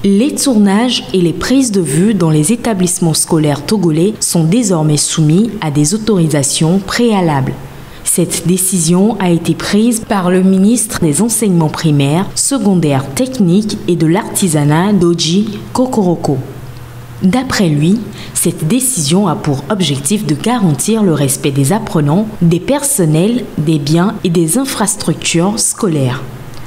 Les tournages et les prises de vue dans les établissements scolaires togolais sont désormais soumis à des autorisations préalables. Cette décision a été prise par le ministre des Enseignements primaires, secondaires, techniques et de l'artisanat Doji Kokoroko. D'après lui, cette décision a pour objectif de garantir le respect des apprenants, des personnels, des biens et des infrastructures scolaires.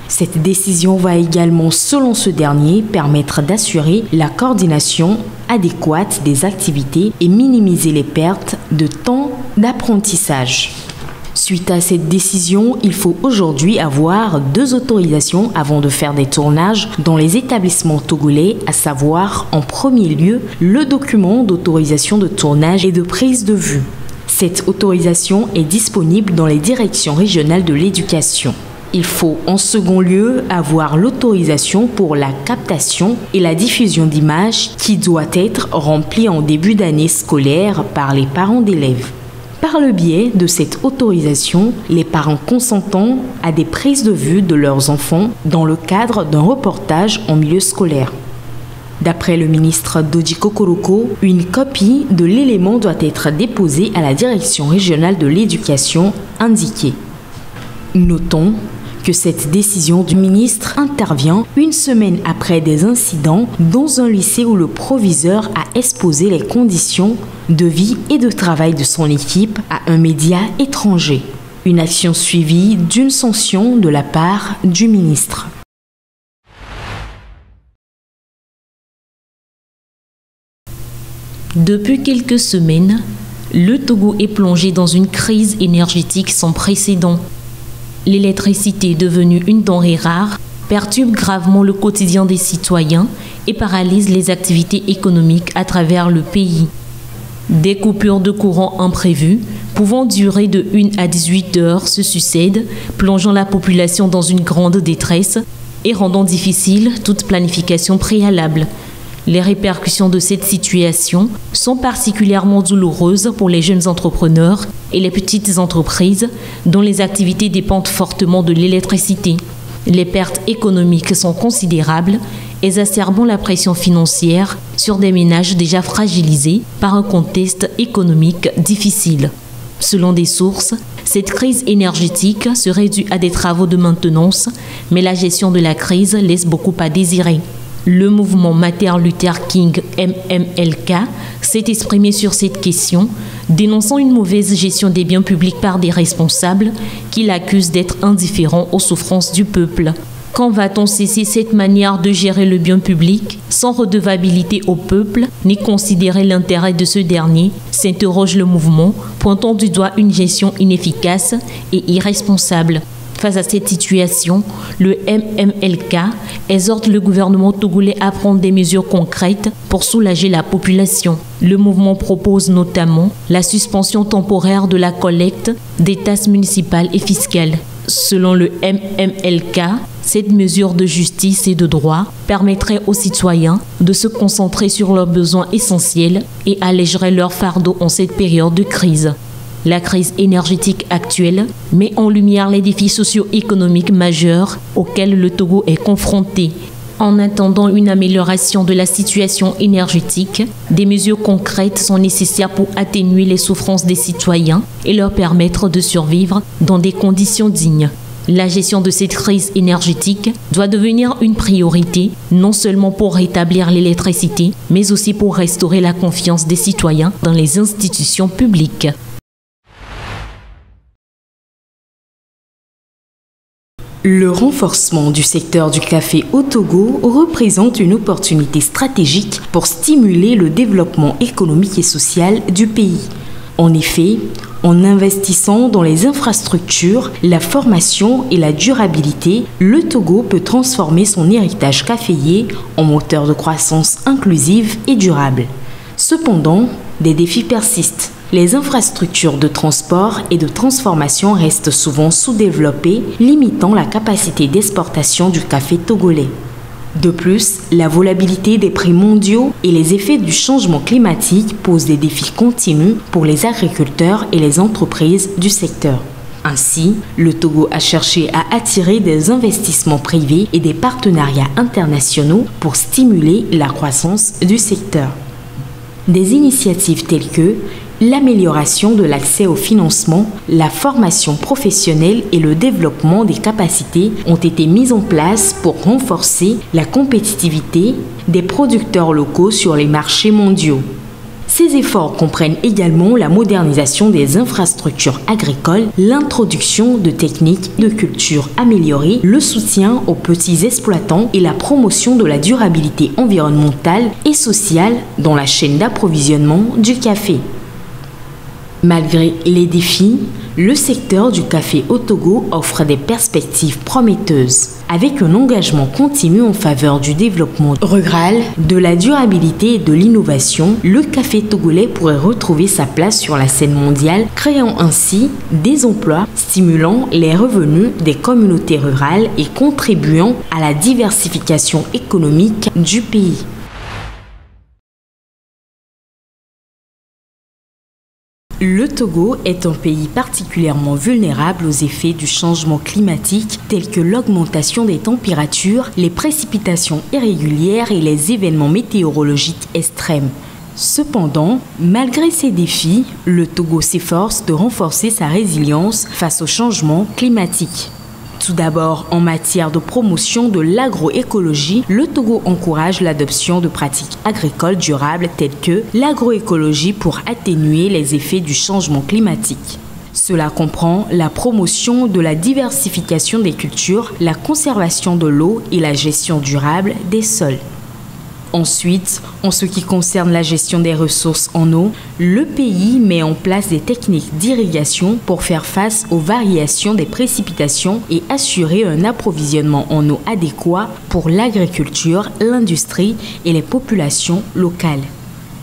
Cette décision va également, selon ce dernier, permettre d'assurer la coordination adéquate des activités et minimiser les pertes de temps d'apprentissage. Suite à cette décision, il faut aujourd'hui avoir 2 autorisations avant de faire des tournages dans les établissements togolais, à savoir en premier lieu le document d'autorisation de tournage et de prise de vue. Cette autorisation est disponible dans les directions régionales de l'éducation. Il faut en second lieu avoir l'autorisation pour la captation et la diffusion d'images qui doit être remplie en début d'année scolaire par les parents d'élèves. Par le biais de cette autorisation, les parents consentant à des prises de vue de leurs enfants dans le cadre d'un reportage en milieu scolaire. D'après le ministre Doji Kokoroko, une copie de l'élément doit être déposée à la direction régionale de l'éducation indiquée. Notons que cette décision du ministre intervient une semaine après des incidents dans un lycée où le proviseur a exposé les conditions de vie et de travail de son équipe à un média étranger. Une action suivie d'une sanction de la part du ministre. Depuis quelques semaines, le Togo est plongé dans une crise énergétique sans précédent. L'électricité, devenue une denrée rare, perturbe gravement le quotidien des citoyens et paralyse les activités économiques à travers le pays. Des coupures de courant imprévues, pouvant durer de 1 à 18 heures, se succèdent, plongeant la population dans une grande détresse et rendant difficile toute planification préalable. Les répercussions de cette situation sont particulièrement douloureuses pour les jeunes entrepreneurs et les petites entreprises dont les activités dépendent fortement de l'électricité. Les pertes économiques sont considérables, exacerbant la pression financière sur des ménages déjà fragilisés par un contexte économique difficile. Selon des sources, cette crise énergétique serait due à des travaux de maintenance, mais la gestion de la crise laisse beaucoup à désirer. Le mouvement Martin Luther King MMLK s'est exprimé sur cette question, dénonçant une mauvaise gestion des biens publics par des responsables qu'il accuse d'être indifférents aux souffrances du peuple. Quand va-t-on cesser cette manière de gérer le bien public sans redevabilité au peuple, ni considérer l'intérêt de ce dernier, s'interroge le mouvement, pointant du doigt une gestion inefficace et irresponsable. Face à cette situation, le MMLK exhorte le gouvernement togolais à prendre des mesures concrètes pour soulager la population. Le mouvement propose notamment la suspension temporaire de la collecte des taxes municipales et fiscales. Selon le MMLK, cette mesure de justice et de droit permettrait aux citoyens de se concentrer sur leurs besoins essentiels et allégerait leur fardeau en cette période de crise. La crise énergétique actuelle met en lumière les défis socio-économiques majeurs auxquels le Togo est confronté. En attendant une amélioration de la situation énergétique, des mesures concrètes sont nécessaires pour atténuer les souffrances des citoyens et leur permettre de survivre dans des conditions dignes. La gestion de cette crise énergétique doit devenir une priorité, non seulement pour rétablir l'électricité, mais aussi pour restaurer la confiance des citoyens dans les institutions publiques. Le renforcement du secteur du café au Togo représente une opportunité stratégique pour stimuler le développement économique et social du pays. En effet, en investissant dans les infrastructures, la formation et la durabilité, le Togo peut transformer son héritage caféier en moteur de croissance inclusive et durable. Cependant, des défis persistent. Les infrastructures de transport et de transformation restent souvent sous-développées, limitant la capacité d'exportation du café togolais. De plus, la volatilité des prix mondiaux et les effets du changement climatique posent des défis continus pour les agriculteurs et les entreprises du secteur. Ainsi, le Togo a cherché à attirer des investissements privés et des partenariats internationaux pour stimuler la croissance du secteur. Des initiatives telles que l'amélioration de l'accès au financement, la formation professionnelle et le développement des capacités ont été mises en place pour renforcer la compétitivité des producteurs locaux sur les marchés mondiaux. Ces efforts comprennent également la modernisation des infrastructures agricoles, l'introduction de techniques de culture améliorées, le soutien aux petits exploitants et la promotion de la durabilité environnementale et sociale dans la chaîne d'approvisionnement du café. Malgré les défis, le secteur du café au Togo offre des perspectives prometteuses. Avec un engagement continu en faveur du développement rural, de la durabilité et de l'innovation, le café togolais pourrait retrouver sa place sur la scène mondiale, créant ainsi des emplois, stimulant les revenus des communautés rurales et contribuant à la diversification économique du pays. Le Togo est un pays particulièrement vulnérable aux effets du changement climatique tels que l'augmentation des températures, les précipitations irrégulières et les événements météorologiques extrêmes. Cependant, malgré ces défis, le Togo s'efforce de renforcer sa résilience face au changement climatique. Tout d'abord, en matière de promotion de l'agroécologie, le Togo encourage l'adoption de pratiques agricoles durables telles que l'agroécologie pour atténuer les effets du changement climatique. Cela comprend la promotion de la diversification des cultures, la conservation de l'eau et la gestion durable des sols. Ensuite, en ce qui concerne la gestion des ressources en eau, le pays met en place des techniques d'irrigation pour faire face aux variations des précipitations et assurer un approvisionnement en eau adéquat pour l'agriculture, l'industrie et les populations locales.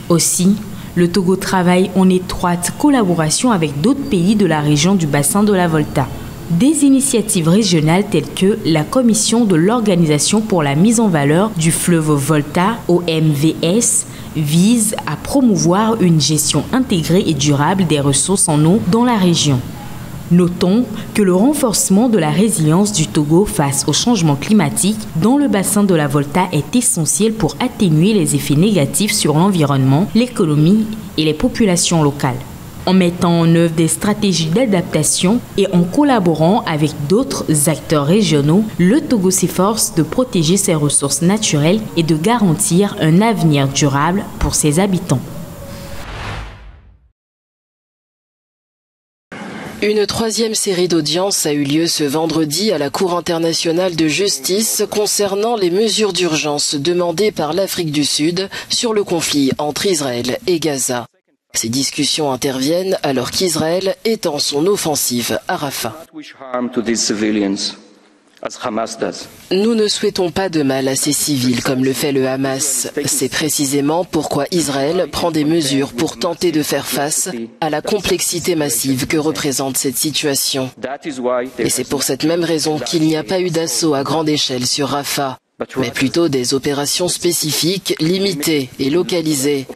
Aussi, le Togo travaille en étroite collaboration avec d'autres pays de la région du bassin de la Volta. Des initiatives régionales telles que la Commission de l'Organisation pour la mise en valeur du fleuve Volta, OMVS, visent à promouvoir une gestion intégrée et durable des ressources en eau dans la région. Notons que le renforcement de la résilience du Togo face au changement climatique dans le bassin de la Volta est essentiel pour atténuer les effets négatifs sur l'environnement, l'économie et les populations locales. En mettant en œuvre des stratégies d'adaptation et en collaborant avec d'autres acteurs régionaux, le Togo s'efforce de protéger ses ressources naturelles et de garantir un avenir durable pour ses habitants. Une troisième série d'audiences a eu lieu ce vendredi à la Cour internationale de justice concernant les mesures d'urgence demandées par l'Afrique du Sud sur le conflit entre Israël et Gaza. Ces discussions interviennent alors qu'Israël étend son offensive à Rafah. Nous ne souhaitons pas de mal à ces civils comme le fait le Hamas. C'est précisément pourquoi Israël prend des mesures pour tenter de faire face à la complexité massive que représente cette situation. Et c'est pour cette même raison qu'il n'y a pas eu d'assaut à grande échelle sur Rafah, mais plutôt des opérations spécifiques, limitées et localisées,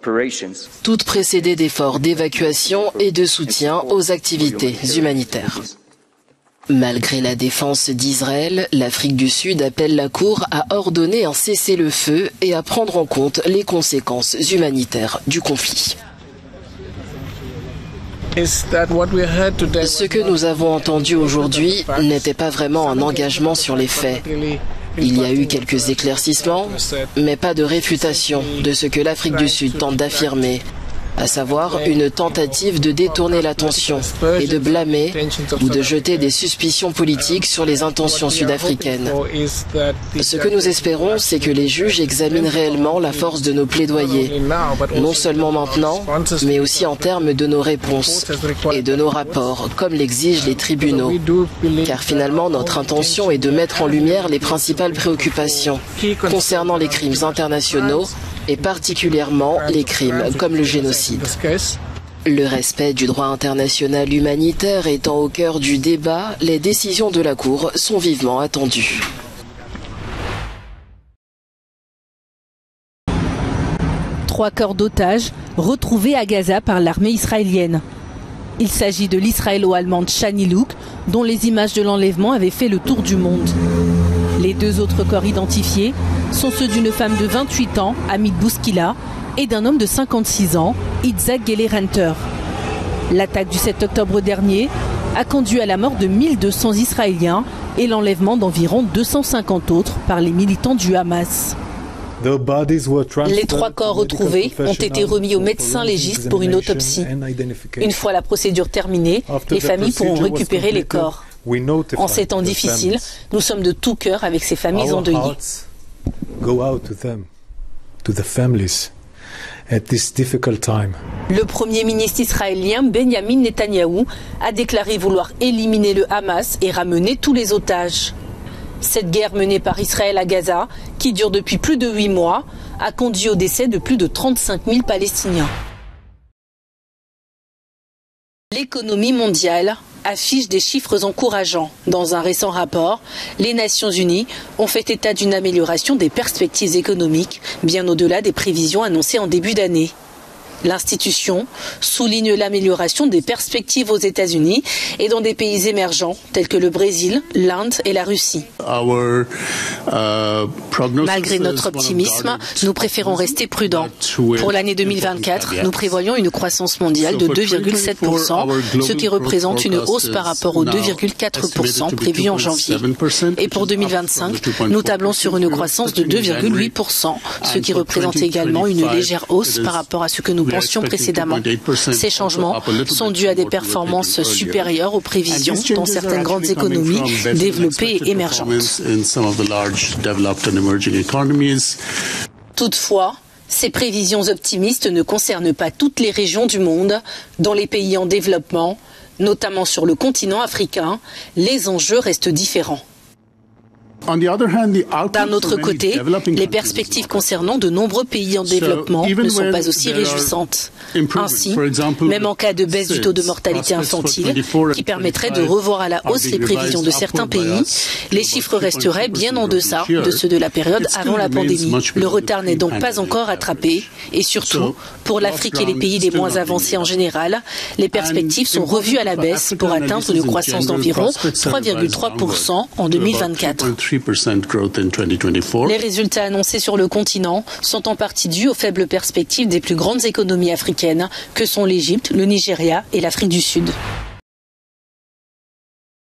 toutes précédées d'efforts d'évacuation et de soutien aux activités humanitaires. Malgré la défense d'Israël, l'Afrique du Sud appelle la Cour à ordonner un cessez-le-feu et à prendre en compte les conséquences humanitaires du conflit. Ce que nous avons entendu aujourd'hui n'était pas vraiment un engagement sur les faits. Il y a eu quelques éclaircissements, mais pas de réfutation de ce que l'Afrique du Sud tente d'affirmer, à savoir une tentative de détourner l'attention et de blâmer ou de jeter des suspicions politiques sur les intentions sud-africaines. Ce que nous espérons, c'est que les juges examinent réellement la force de nos plaidoyers, non seulement maintenant, mais aussi en termes de nos réponses et de nos rapports, comme l'exigent les tribunaux. Car finalement, notre intention est de mettre en lumière les principales préoccupations concernant les crimes internationaux, et particulièrement les crimes comme le génocide. Le respect du droit international humanitaire étant au cœur du débat, les décisions de la Cour sont vivement attendues. Trois corps d'otages retrouvés à Gaza par l'armée israélienne. Il s'agit de l'israélo-allemande Shani Louk, dont les images de l'enlèvement avaient fait le tour du monde. Les deux autres corps identifiés sont ceux d'une femme de 28 ans, Amit Bouskila, et d'un homme de 56 ans, Itzhak Geller-Hunter. L'attaque du 7 octobre dernier a conduit à la mort de 1200 Israéliens et l'enlèvement d'environ 250 autres par les militants du Hamas. Les 3 corps retrouvés ont été remis aux médecins légistes pour une autopsie. Une fois la procédure terminée, les familles pourront récupérer les corps. En ces temps difficiles, nous sommes de tout cœur avec ces familles endeuillées. Le Premier ministre israélien Benjamin Netanyahou a déclaré vouloir éliminer le Hamas et ramener tous les otages. Cette guerre menée par Israël à Gaza, qui dure depuis plus de 8 mois, a conduit au décès de plus de 35 000 Palestiniens. L'économie mondiale affiche des chiffres encourageants. Dans un récent rapport, les Nations Unies ont fait état d'une amélioration des perspectives économiques, bien au-delà des prévisions annoncées en début d'année. L'institution souligne l'amélioration des perspectives aux États-Unis et dans des pays émergents tels que le Brésil, l'Inde et la Russie. Malgré notre optimisme, nous préférons rester prudents. Pour l'année 2024, nous prévoyons une croissance mondiale de 2,7%, ce qui représente une hausse par rapport aux 2,4% prévus en janvier. Et pour 2025, nous tablons sur une croissance de 2,8%, ce qui représente également une légère hausse par rapport à ce que nous pensions précédemment. Ces changements sont dus à des performances supérieures aux prévisions dans certaines grandes économies développées et émergentes. Toutefois, ces prévisions optimistes ne concernent pas toutes les régions du monde. Dans les pays en développement, notamment sur le continent africain, les enjeux restent différents. D'un autre côté, les perspectives concernant de nombreux pays en développement ne sont pas aussi réjouissantes. Ainsi, même en cas de baisse du taux de mortalité infantile, qui permettrait de revoir à la hausse les prévisions de certains pays, les chiffres resteraient bien en deçà de ceux de la période avant la pandémie. Le retard n'est donc pas encore rattrapé et surtout, pour l'Afrique et les pays les moins avancés en général, les perspectives sont revues à la baisse pour atteindre une croissance d'environ 3,3% en 2024. Les résultats annoncés sur le continent sont en partie dus aux faibles perspectives des plus grandes économies africaines que sont l'Égypte, le Nigeria et l'Afrique du Sud.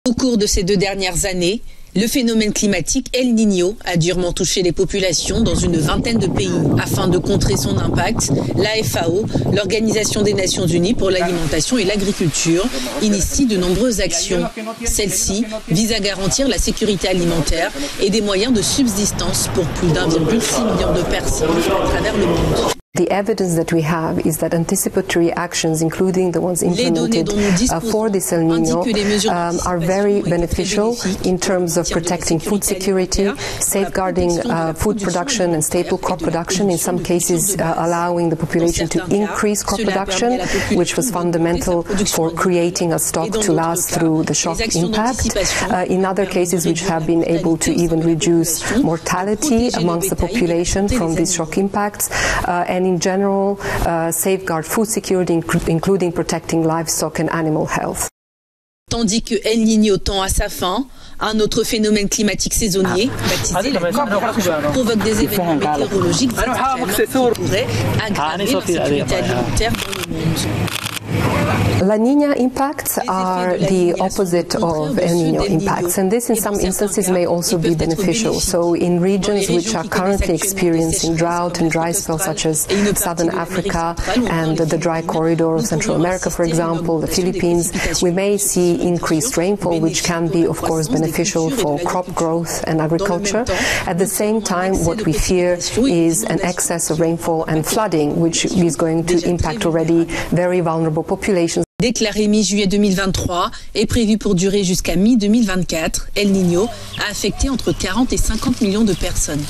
Au cours de ces 2 dernières années, le phénomène climatique El Niño a durement touché les populations dans une vingtaine de pays. Afin de contrer son impact, la FAO, l'Organisation des Nations Unies pour l'alimentation et l'agriculture, initie de nombreuses actions. Celles-ci visent à garantir la sécurité alimentaire et des moyens de subsistance pour plus d'1,6 million de personnes à travers le monde. The evidence that we have is that anticipatory actions, including the ones implemented for this El Niño, are very beneficial in terms of protecting food security, safeguarding food production and staple crop production, in some cases allowing the population to increase crop production, which was fundamental for creating a stock to last through the shock impact. In other cases, which have been able to even reduce mortality amongst the population from these shock impacts, and in general safeguard food security, including protecting livestock and animal health. Tandis que El Niño tend à sa fin, un autre phénomène climatique saisonnier, baptisé la Niña, provoque des événements météorologiques extrêmes qui pourraient aggraver la sécurité alimentaire dans le monde. La Niña impacts are the opposite of El Niño impacts, and this in some instances may also be beneficial. So in regions which are currently experiencing drought and dry spells, such as Southern Africa and the dry corridor of Central America, for example, the Philippines, we may see increased rainfall, which can be, of course, beneficial for crop growth and agriculture. At the same time, what we fear is an excess of rainfall and flooding, which is going to impact already very vulnerable populations. Déclaré mi-juillet 2023 et prévu pour durer jusqu'à mi-2024, El Niño a affecté entre 40 et 50 millions de personnes.